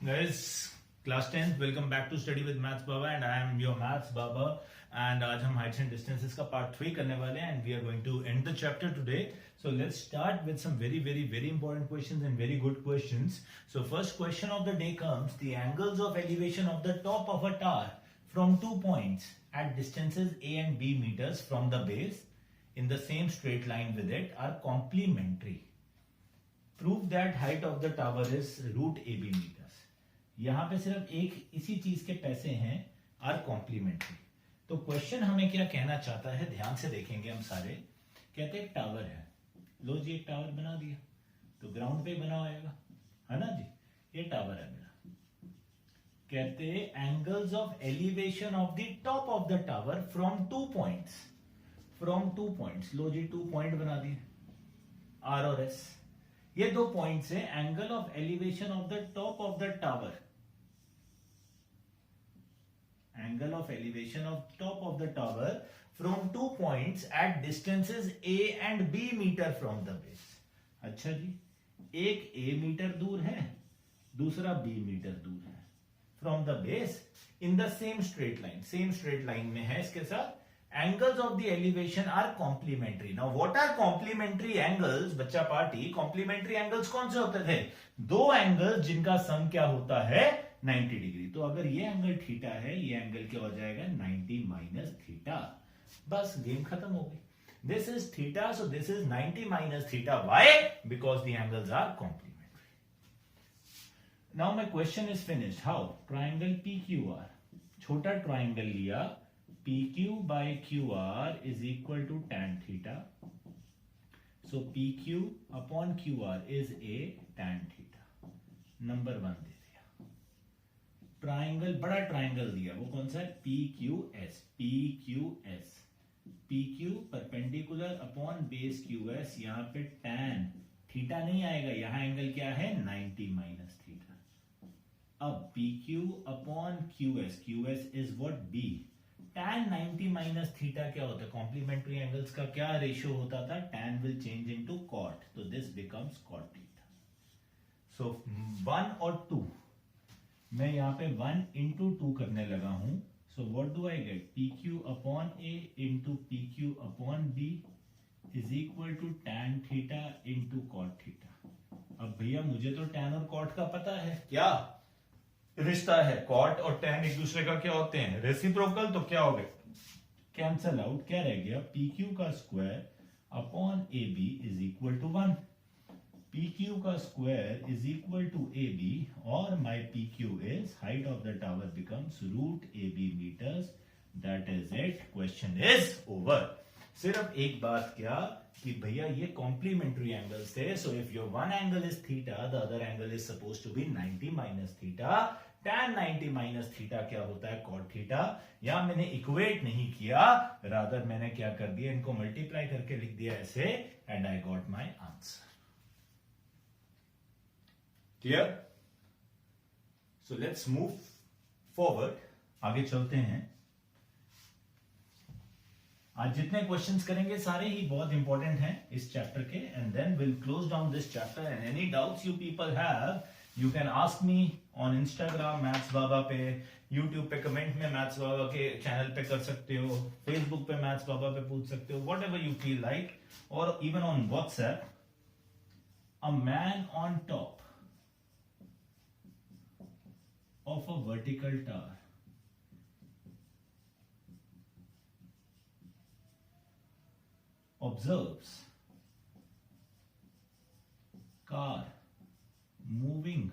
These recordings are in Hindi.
Guys, class 10th, welcome back to Study with Maths Baba and I am your Maths Baba and आज हम heights and distances का part 3 करने वाले हैं and we are going to end the chapter today. So let's start with some very important questions and very good questions. So first question of the day comes, the angles of elevation of the top of a tower from 2 points at distances A and B meters from the base in the same straight line with it are complementary. Prove that height of the tower is root AB meters. यहां पे सिर्फ एक इसी चीज के पैसे हैं आर कॉम्प्लीमेंट्री. तो क्वेश्चन हमें क्या कहना चाहता है, ध्यान से देखेंगे हम सारे. कहते हैं एक टावर है, लो जी एक टावर बना दिया, तो ग्राउंड पे बना होगा, है ना जी. ये टावर है मेरा. कहते हैं angles of elevation of the top of the tower from 2 points. From 2 points, लो जी 2 पॉइंट बना दिए, आर और एस. ये 2 पॉइंट्स है. Angle of elevation of the top of the tower, angle of elevation of top of the tower from 2 points at distances A and B meter from the base. अच्छा जी, एक A मीटर दूर है, दूसरा B मीटर दूर है from the base in the same straight line. Same straight line में है इसके साथ. Angles of the elevation are complementary. Now what are complementary angles? बच्चा पार्टी, complementary angles कौन से होते थे? दो एंगल्स जिनका सम क्या होता है 90 डिग्री. तो अगर ये एंगल थीटा है, ये एंगल क्या हो जाएगा 90 माइनस थीटा. बस गेम खत्म हो गई. This is theta, so this is 90 minus theta. Why? Because the angles are complementary. Now my question is finished. How? Triangle PQR, छोटा ट्राइंगल लिया, PQ by QR is equal to tan theta. So PQ upon QR is a tan theta. Number 1 दे दिया. ट्राइंगल, बड़ा ट्राइंगल दिया, वो कौन सा है? PQS. PQS, PQ perpendicular upon base QS. यहां पे tan थीटा नहीं आएगा, यहां एंगल क्या है 90 माइनस थीटा. अब PQ upon QS, QS is what B. tan 90 minus theta क्या होता है? कॉम्प्लीमेंट्री एंगल्स का क्या रेशियो होता था? tan will change into cot, तो दिस बिकम्स cot थीटा. सो 1 और 2, मैं यहां पे 1 इंटू 2 करने लगा हूं. So what do I get? PQ upon A into PQ upon B is equal to tan theta into cot theta. अब भैया मुझे तो tan और cot का पता है, क्या रिश्ता है? cot और tan एक दूसरे का क्या होते हैं? रेसिप्रोकल. तो क्या हो गया? Cancel out. क्या रह गया? PQ का square upon AB is equal to 1. PQ का square is equal to AB और my PQ is height of the tower becomes root AB metres. That is it. Question is over. सिर्फ एक बात क्या कि भैया ये कॉम्प्लीमेंट्री एंगल्स थे. So if your one angle is theta, the other angle is suppose to be 90 minus theta. tan 90 minus theta क्या होता है? cot theta. या मैंने इक्वेट नहीं किया, रादर मैंने क्या कर दिया, इनको मल्टीप्लाई करके लिख दिया ऐसे, and I got my answer. Clear? So let's move forward. आगे चलते हैं. आज जितने क्वेश्चंस करेंगे सारे ही बहुत इंपॉर्टेंट हैं इस चैप्टर के, and then will close down this chapter. And any doubts you people have, you can ask me on Instagram maths Baba पे, यूट्यूब पे कमेंट में मैथ्स बाबा के चैनल पे कर सकते हो, फेसबुक पे मैथ्स बाबा पे पूछ सकते हो, whatever you feel like, और even on WhatsApp. A man on top of a vertical tower observes car moving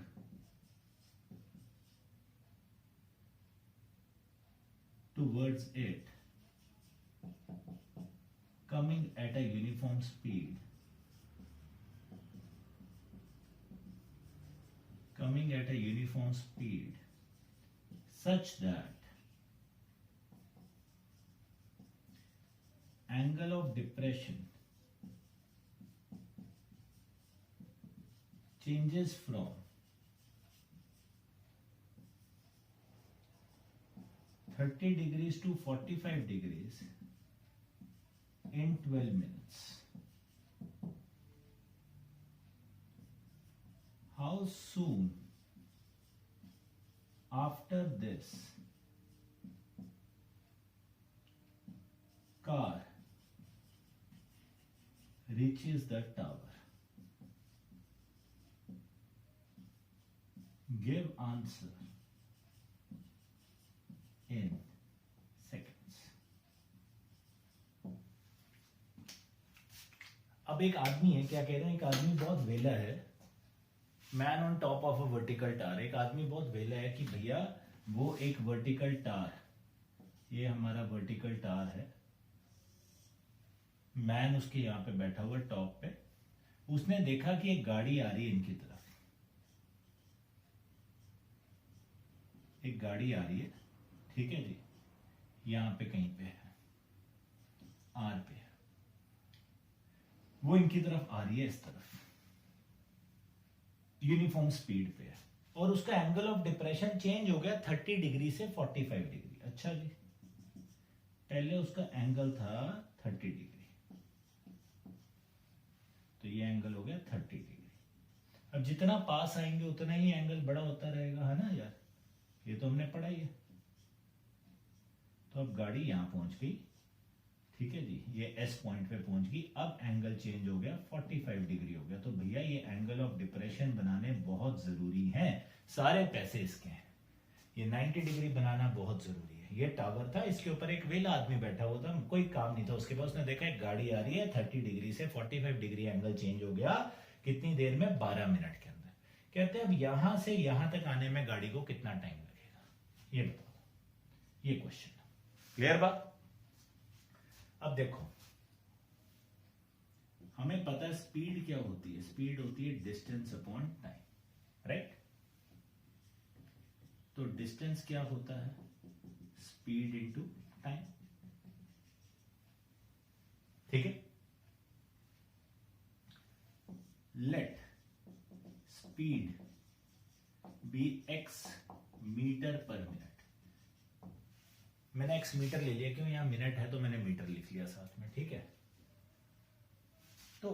towards it, coming at a uniform speed, such that angle of depression changes from 30 degrees to 45 degrees in 12 minutes. How soon after this car reaches the tower, give answer in seconds. अब एक आदमी है, क्या कह रहे हैं, एक आदमी बहुत वेला है, man on top of a vertical tower. एक आदमी बहुत वेला है कि भैया वो एक वर्टिकल टार, ये हमारा वर्टिकल टार है, मैन उसके यहां पे बैठा हुआ टॉप पे, उसने देखा कि एक गाड़ी आ रही है इनकी तरफ, एक गाड़ी आ रही है, ठीक है जी, यहां पे कहीं पे है, आर पे है, वो इनकी तरफ आ रही है इस तरफ, यूनिफॉर्म स्पीड पे है, और उसका एंगल ऑफ डिप्रेशन चेंज हो गया 30 डिग्री से 45 डिग्री। अच्छा जी, पहले उसका एंगल था 30 डिग्री, तो ये एंगल हो गया 30 डिग्री। अब जितना पास आएंगे उतना ही एंगल बड़ा होता रहेगा, है ना यार, ये तो हमने पढ़ा ही है। तो अब गाड़ी यहां पहुंच गई, ठीक है जी, ये एस पॉइंट पे पहुंच गई, अब एंगल चेंज हो गया 45 डिग्री हो गया। तो भैया ये एंगल ऑफ डिप्रेशन बनाने बहुत जरूरी है, सारे पैसे इसके हैं, ये 90 डिग्री बनाना बहुत जरूरी है। ये टावर था, इसके ऊपर एक वेला आदमी बैठा हुआ था, कोई काम नहीं था उसके पास, उसने देखा एक गाड़ी आ रही है, 30 डिग्री से 45 डिग्री एंगल चेंज हो गया, कितनी देर में, 12 मिनट के अंदर। कहते हैं अब यहां से यहां तक आने में गाड़ी को कितना टाइम लगेगा, ये बताओ, ये क्वेश्चन। क्लियर बात? अब देखो, हमें पता है स्पीड क्या होती है, स्पीड होती है डिस्टेंस अपॉन टाइम, राइट? तो डिस्टेंस क्या होता है, स्पीड इनटू टाइम, ठीक है। Let speed be x metre per minute, मैंने x मीटर ले लिया, क्यों, यहां मिनट है तो मैंने मीटर लिख लिया साथ में, ठीक है। तो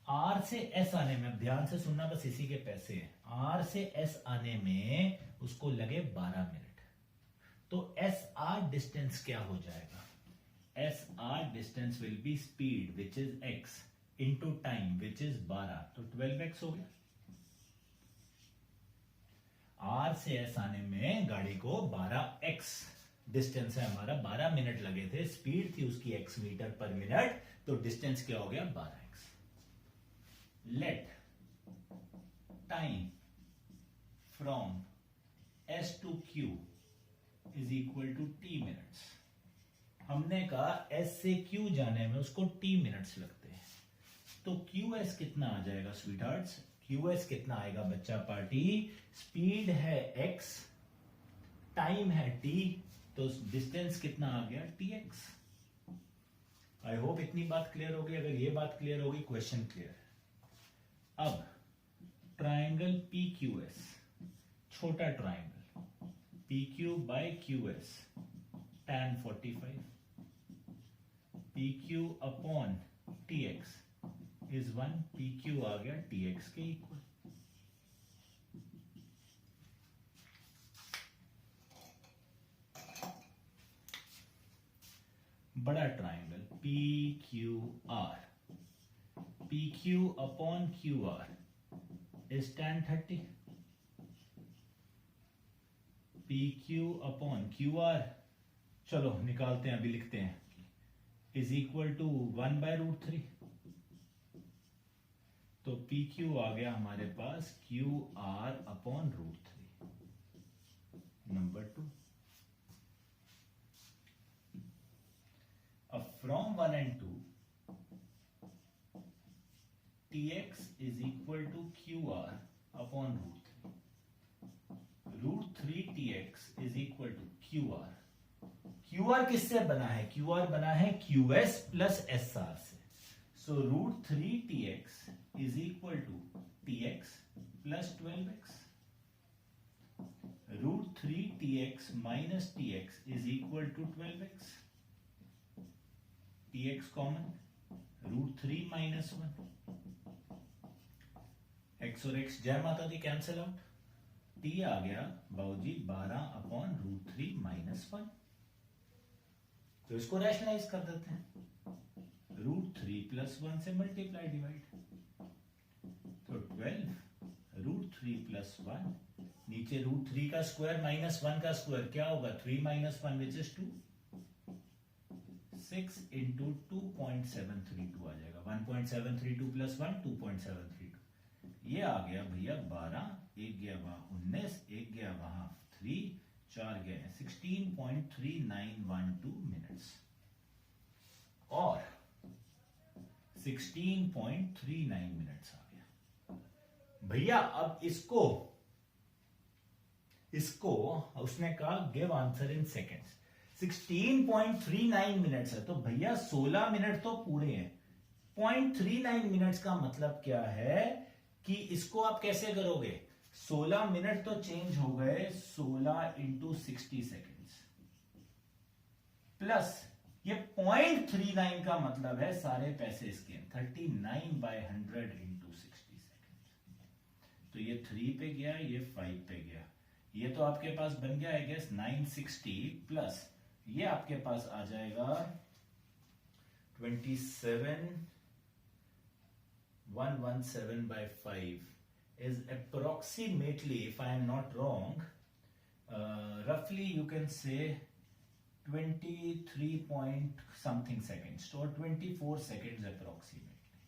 r से s आने में, ध्यान से सुनना, बस इसी के पैसे हैं, r से s आने में उसको लगे 12 मिनट, तो एस आर डिस्टेंस क्या हो जाएगा, S R distance will be speed which is x into time which is 12, तो 12x हो गया। r से s आने में गाड़ी को 12x डिस्टेंस है हमारा, 12 मिनट लगे थे, स्पीड थी उसकी x मीटर पर मिनट, तो डिस्टेंस क्या हो गया, 12x। Let time from s to q is equal to t minutes. हमने कहा s से q जाने में उसको t मिनट्स लगते हैं, तो qs कितना आ जाएगा स्वीटहार्ट्स, qs कितना आएगा बच्चा पार्टी, स्पीड है x, टाइम है t, तो डिस्टेंस कितना आ गया, tx। आई होप इतनी बात क्लियर होगी, अगर ये बात क्लियर होगी क्वेश्चन क्लियर है। अब ट्राइंगल PQS, छोटा triangle PQ by QS tan 45, PQ upon TX is 1, PQ आ गया TX के इक्वल। बड़ा triangle PQR, PQ upon QR is tan 30, PQ upon QR, चलो निकालते हैं, अभी लिखते हैं, इज इक्वल टू 1/√3, तो PQ आ गया हमारे पास QR अपॉन √3। नंबर 2, अब from 1 and 2 TX is equal to QR upon √3 TX is equal to QR। QR किससे बना है, QR बना है QS प्लस SR से, सो √3 TX is equal to TX plus 12x, √3 TX minus TX is equal to 12x, TX common, √3 minus 1, x और x जय माता दी कैंसिल आउट, टी आ गया बाबूजी 12/√3 -1। तो इसको रैशनलाइज कर देते हैं, √3 + 1 से मल्टीप्लाई डिवाइड, तो 12 √3 + 1, नीचे √3 का स्क्वायर -1 का स्क्वायर क्या होगा 3 - 1 विच इज 2, 6 × 2.732 आ जाएगा, 1.732 + 1 2.732, ये आ गया भैया 12, एक गया वहां 19, एक गया वहां 3, 4 गए 16.3912 मिनट्स और 16.39 मिनट्स आ गया भैया। अब इसको उसने कहा give answer in seconds, 16.39 minutes है तो भैया 16 मिनट तो पूरे हैं, 0.39 मिनट्स का मतलब क्या है कि इसको आप कैसे करोगे, 16 मिनट तो चेंज हो गए 16 × 60 सेकेंड्स प्लस ये 0.39 का मतलब है सारे पैसे इसके 39/100 × 60 सेकेंड्स, तो ये 3 पे गया, ये 5 पे गया, ये तो आपके पास बन गया आई गेस 960 प्लस ये आपके पास आ जाएगा 27,117/5 is approximately, if I am not wrong, roughly you can say 23 point something seconds or 24 seconds approximately.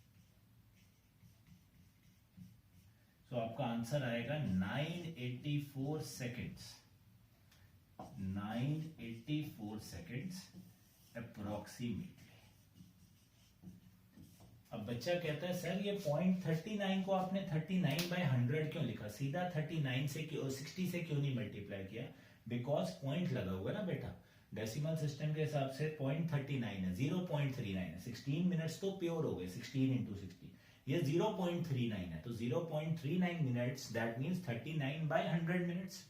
So आपका आंसर आएगा 984 seconds, 984 seconds approximately. अब बच्चा कहता है सर ये 0.39 को आपने 39/100 क्यों लिखा, सीधा 39 से क्यों 60 से क्यों नहीं मल्टीप्लाई किया, बिकॉज पॉइंट लगा हुआ है ना बेटा, डेसिमल सिस्टम के हिसाब से 0.39 है, 0.39 है, 16 मिनट्स तो प्योर हो गए 16 × 60, ये 0.39 है तो 0.39 मिनट्स दैट मींस 39/100 मिनट्स,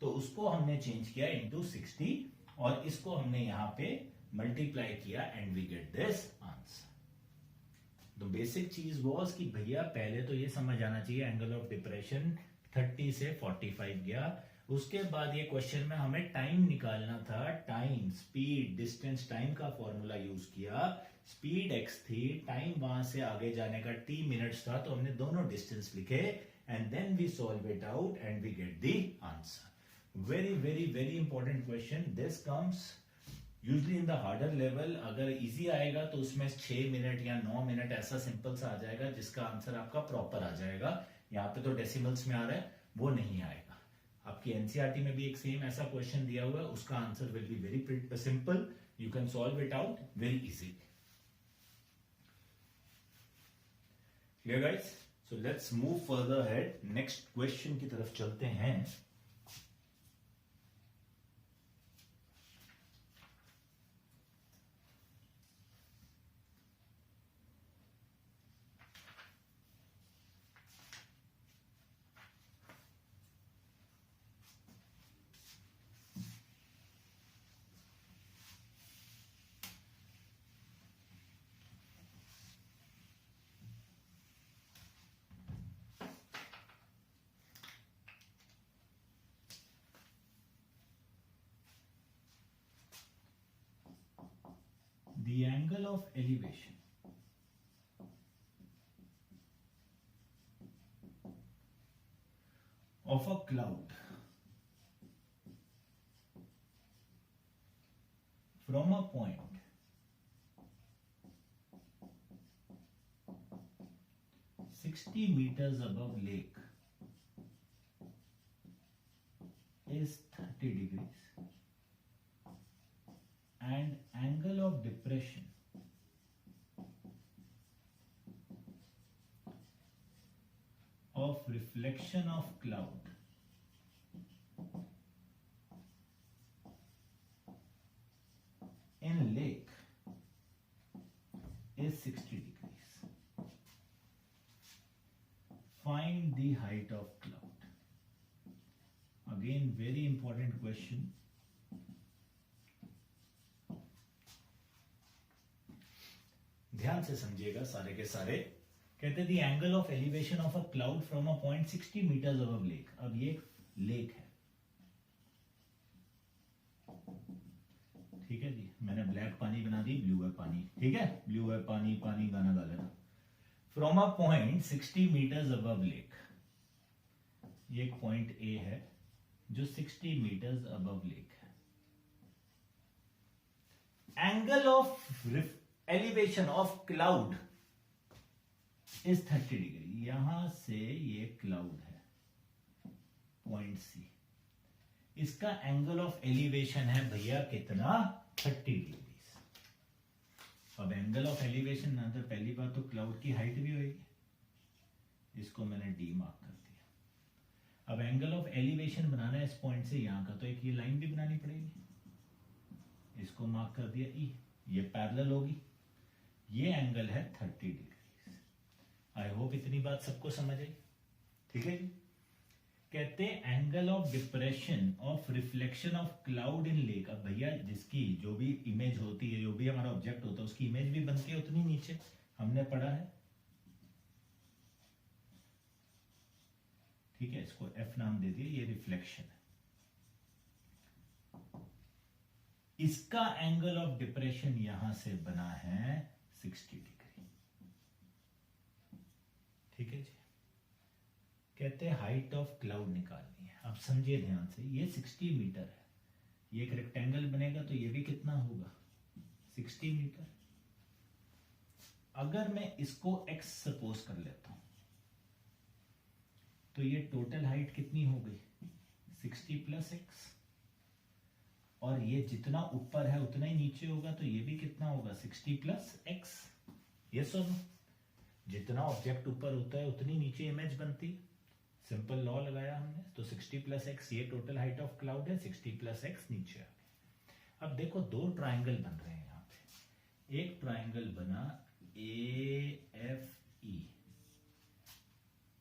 तो उसको हमने चेंज किया इनटू 60 और इसको हमने यहां पे मल्टीप्लाई किया and we get this answer. तो बेसिक चीज वॉज कि भैया पहले तो ये समझ आना चाहिए एंगल ऑफ डिप्रेशन 30 से 45 गया, उसके बाद ये क्वेश्चन में हमें टाइम निकालना था, टाइम स्पीड डिस्टेंस टाइम का फॉर्मूला यूज किया, स्पीड x थी, टाइम वहां से आगे जाने का t मिनट्स था, तो हमने दोनों डिस्टेंस लिखे and then we solve it out and we get the answer. Very very very important question, this comes usually in the harder level, अगर इजी आएगा तो उसमें 6 मिनट या 9 मिनट ऐसा सिंपल सा आ जाएगा जिसका आंसर आपका प्रॉपर आ जाएगा, यहाँ पे तो डेसिमल्स में आ रहा है वो नहीं आएगा। आपकी एनसीईआरटी में भी एक सेम ऐसा क्वेश्चन दिया हुआ है, उसका answer will be very simple, you can solve it out very easily. Clear guys? So let's move further ahead, next question की तरफ चलते हैं। The angle of elevation of a cloud from a point (60 meters above lake) is 30 degrees and angle of depression of reflection of cloud in lake is 60 degrees. Find the height of cloud. Again, very important question. ध्यान से समझिएगा सारे के सारे। कहते the angle of elevation of a cloud from a point 60 metres above lake. अब ये लेक है। ठीक है जी, मैंने ब्लैक पानी बना दी, ब्लू है पानी। ठीक है, ब्लू है पानी, पानी गाना गा लेना। From a point 60 metres above lake, ये एक पॉइंट ए है जो 60 मीटर्स अबव लेक है। Angle of elevation of cloud is 30 degree. यहां से ये क्लाउड है पॉइंट सी, इसका एंगल ऑफ एलिवेशन है भैया कितना, 30 डिग्री। अब एंगल ऑफ एलिवेशन ना, तो पहली बात तो क्लाउड की हाइट भी होगी, इसको मैंने डी मार्क कर दिया। अब एंगल ऑफ एलिवेशन बनाना है इस पॉइंट से यहां का, तो एक ये लाइन भी बनानी पड़ेगी, इसको मार्क कर दिया ई, ये पैरेलल होगी, ये एंगल है 30 डिग्री। आई होप इतनी बात सबको समझ आई। ठीक है जी, कहते हैं angle of depression of reflection of cloud in lake. अब भैया जिसकी जो भी इमेज होती है, जो भी हमारा ऑब्जेक्ट होता है, उसकी इमेज भी बनती है उतनी नीचे, हमने पढ़ा है। ठीक है, इसको एफ नाम दे दिए, ये रिफ्लेक्शन है। इसका एंगल ऑफ डिप्रेशन यहां से बना है 60 डिग्री। ठीक है जी, कहते हैं हाइट ऑफ क्लाउड निकालनी है। अब समझिए ध्यान से, ये 60 मीटर है, ये एक रेक्टेंगल बनेगा तो ये भी कितना होगा, 60 मीटर। अगर मैं इसको x सपोज कर लेता हूं, तो ये टोटल हाइट कितनी हो गई, 60 प्लस x, और ये जितना ऊपर है उतना ही नीचे होगा, तो ये भी कितना होगा, 60 प्लस x। ये सब जितना ऑब्जेक्ट ऊपर होता है उतनी नीचे इमेज बनती है, सिंपल लॉ लगाया हमने। तो 60 प्लस एक्स ये टोटल हाइट ऑफ क्लाउड है, 60 प्लस एक्स नीचे आ गया। अब देखो दो ट्राइंगल बन रहे हैं यहां पे, एक ट्राइंगल बना AFE,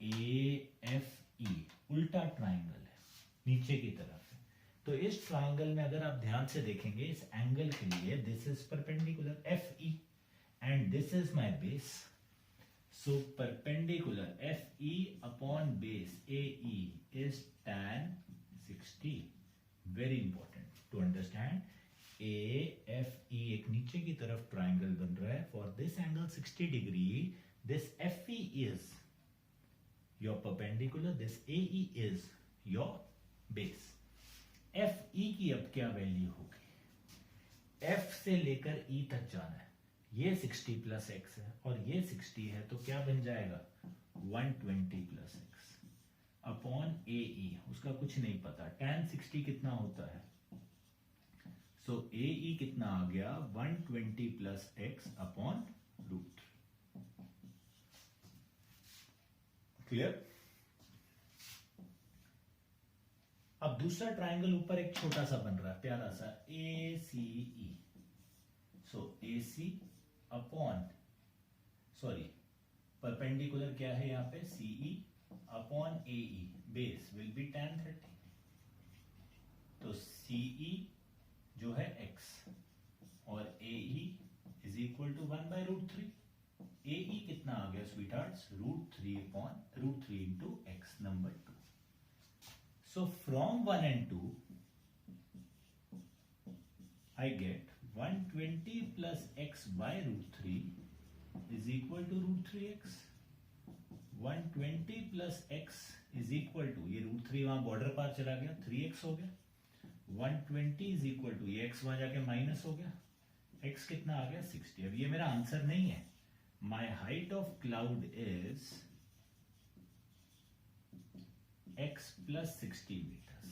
AFE उल्टा ट्राइंगल है, नीचे की तरफ है। तो इस ट्राइंगल में अगर आप ध्यान से देखेंगे, इस एंगल के लिए this is perpendicular FE and this is my base. So perpendicular FE upon base AE is tan 60. Very important to understand. AFE एक नीचे की तरफ ट्राइंगल बन रहा है। For this angle 60 degree, this FE is your perpendicular, this AE is your base. FE की अब क्या वैल्यू होगी, F से लेकर E तक जाना है, ये 60 प्लस एक्स है और ये 60 है, तो क्या बन जाएगा 120 प्लस एक्स अपॉन AE, उसका कुछ नहीं पता, tan 60 कितना होता है, सो AE कितना आ गया 120 plus x upon root. Clear. अब दूसरा ट्राइंगल ऊपर एक छोटा सा बन रहा है प्यारा सा ACE, so AC upon, sorry perpendicular क्या है यहां पे CE upon AE, base will be tan 30, तो CE जो है x और AE is equal to 1 by root 3। AE कितना आ गया sweethearts, √3 upon √3 into x number 2। So from 1 and 2 I get 120 plus x by √3 is equal to √3x. 120 plus x is equal to, ये √3 वहां बॉर्डर पार चला गया, 3x हो गया। 120 is equal to, ये x वहां जाके माइनस हो गया, x कितना आ गया 60। अब ये मेरा आंसर नहीं है, my height of cloud is x plus 60 meters.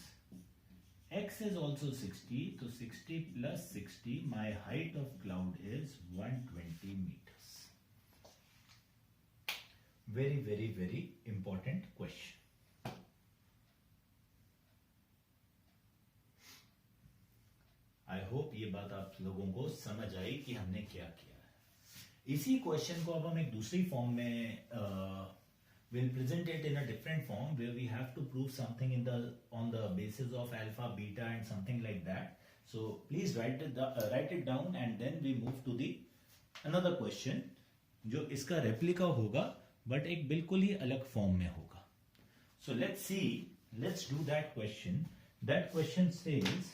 X is also 60, so 60 plus 60, my height of cloud is 120 meters. Very, very, very important question. I hope ये बात आप लोगों को समझ आई कि हमने क्या किया है। इसी क्वेश्चन को अब हम एक दूसरी फॉर्म में we'll present it in a different form where we have to prove something on the basis of alpha, beta and something like that. So please write it down and then we move to the another question जो इसका रेप्लिका होगा बट एक बिल्कुल ही अलग फॉर्म में होगा। So let's see let's do that question. That question says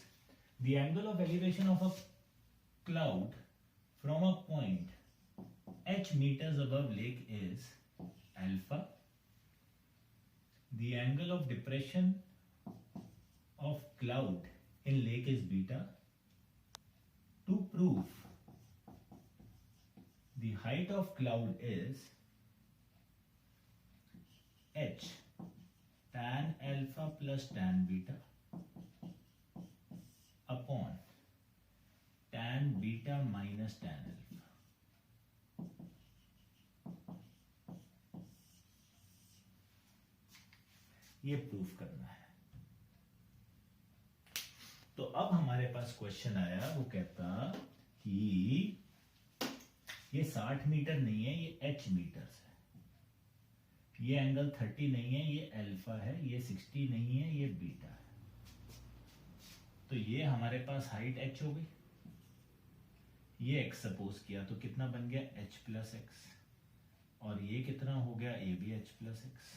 the angle of elevation of a cloud from a point h meters above lake is alpha. The angle of depression of cloud in lake is beta. To prove the height of cloud is h tan alpha plus tan beta upon tan beta minus tan alpha. ये प्रूफ करना है. तो अब हमारे पास क्वेश्चन आया, वो कहता कि ये 60 मीटर नहीं है, ये h मीटर्स है. ये एंगल 30 नहीं है, ये अल्फा है. ये 60 नहीं है, ये बीटा है. तो ये हमारे पास हाइट h हो गई. ये x सपोज किया तो कितना बन गया h प्लस एक्स, और ये कितना हो गया a भी h प्लस एक्स.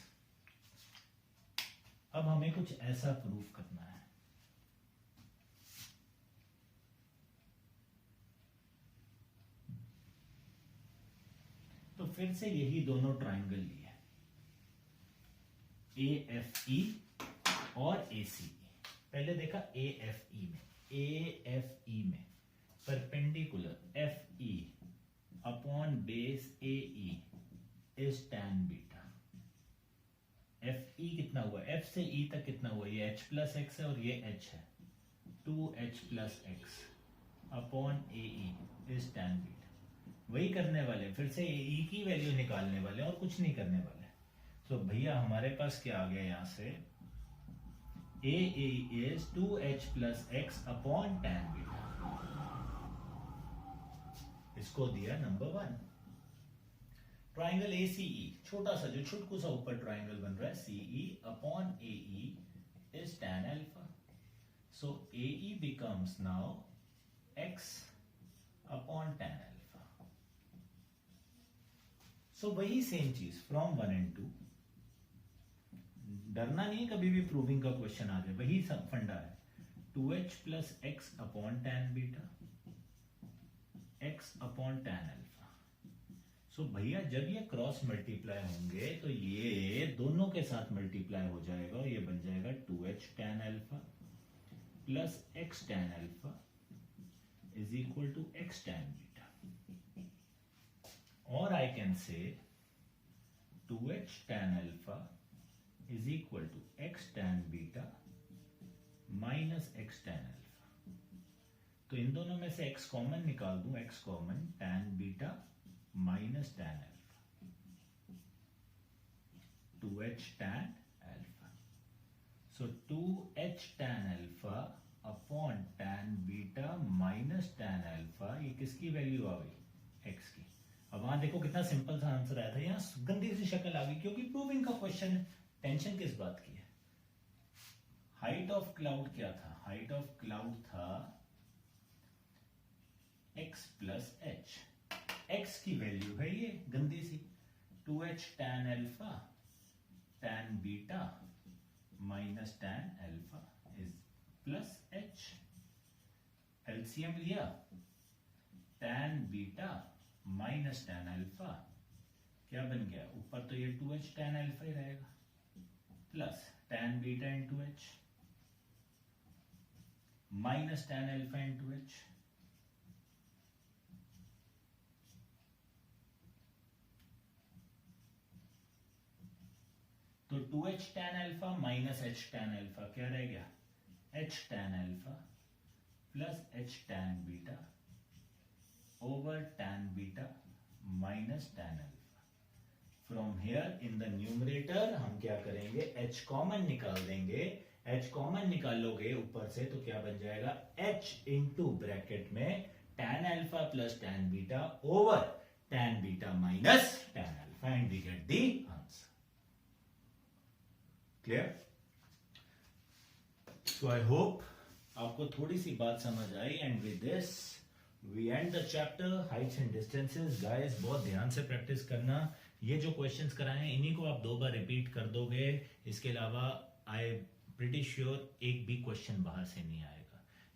अब हमें कुछ ऐसा प्रूफ करना है. तो फिर से यही दोनों ट्राइंगल लिए, AFE और ACE. पहले देखा AFE में perpendicular FE upon base AE is tan beta. FE कितना हुआ, F से E तक कितना हुआ, ये h प्लस एक्स है और ये h है, 2h plus x upon AE is tan beta. वही करने वाले, फिर से E की वैल्यू निकालने वाले और कुछ नहीं करने वाले. तो भैया हमारे पास क्या आ गया यहां से, AE is 2h plus x upon tan beta. इसको दिया नंबर 1. ट्राइंगल ACE, छोटा सा जो छुटकू सा ऊपर ट्राइंगल बन रहा है, CE upon AE is tan alpha. So AE becomes now x upon tan alpha. So वही सेम चीज फ्रॉम 1 and 2. डरना नहीं है कभी भी प्रूविंग का क्वेश्चन आ जाए, वही सब फंडा है. 2h plus x upon tan beta, x अपॉन tan अल्फा. सो भैया जब ये क्रॉस मल्टीप्लाई होंगे तो ये दोनों के साथ मल्टीप्लाई हो जाएगा और ये बन जाएगा 2h tan alpha plus x tan alpha is equal to x tan beta. और I can say 2h tan alpha is equal to x tan beta minus x tan alpha. तो इन दोनों में से x कॉमन निकाल दूं, x common, tan beta minus tan alpha, 2h tan alpha. So 2h tan alpha upon tan beta minus tan alpha, ये किसकी वैल्यू आ गई, x की. अब वहां देखो कितना सिंपल सा आंसर आया था, यहां गंदी सी शक्ल आ गई क्योंकि प्रूविंग का क्वेश्चन है. टेंशन किस बात की है. हाइट ऑफ क्लाउड क्या था, हाइट ऑफ क्लाउड था x प्लस h. x की वैल्यू है ये गंदी सी 2h tan alpha tan beta minus tan alpha is plus h. LCM लिया, tan beta minus tan alpha क्या बन गया, ऊपर तो ये 2h tan अल्फा ही रहेगा plus tan beta into h minus tan alpha into h. तो 2h tan alpha minus h tan alpha क्या रह गया, h tan alpha plus h tan beta over tan beta minus tan alpha. From here in the numerator हम क्या करेंगे, h कॉमन निकाल देंगे. h कॉमन निकालोगे ऊपर से तो क्या बन जाएगा, h इंटू ब्रैकेट में tan alpha plus tan beta over tan beta minus tan alpha, and we get the answer. Clear. So I hope आपको थोड़ी सी बात समझ आई. And with this we end the chapter heights and distances. Guys बहुत ध्यान से प्रैक्टिस करना. ये जो क्वेश्चंस कराए हैं इन्हीं को आप 2 बार रिपीट कर दोगे. इसके अलावा आई pretty sure एक भी क्वेश्चन बाहर से नहीं आएगा.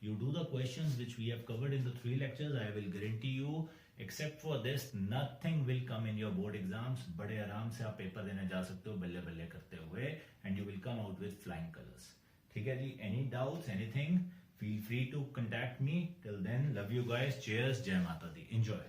You do the questions which we have covered in the 3 lectures. I will guarantee you, except for this, nothing will come in your board exams. बड़े आराम से आप पेपर देने जा सकते हो बल्ले बल्ले करते हुए, and you will come out with flying colors. ठीक है जी? Any doubts, anything? Feel free to contact me. Till then, love you guys. Cheers. Jai Mata Di. Enjoy.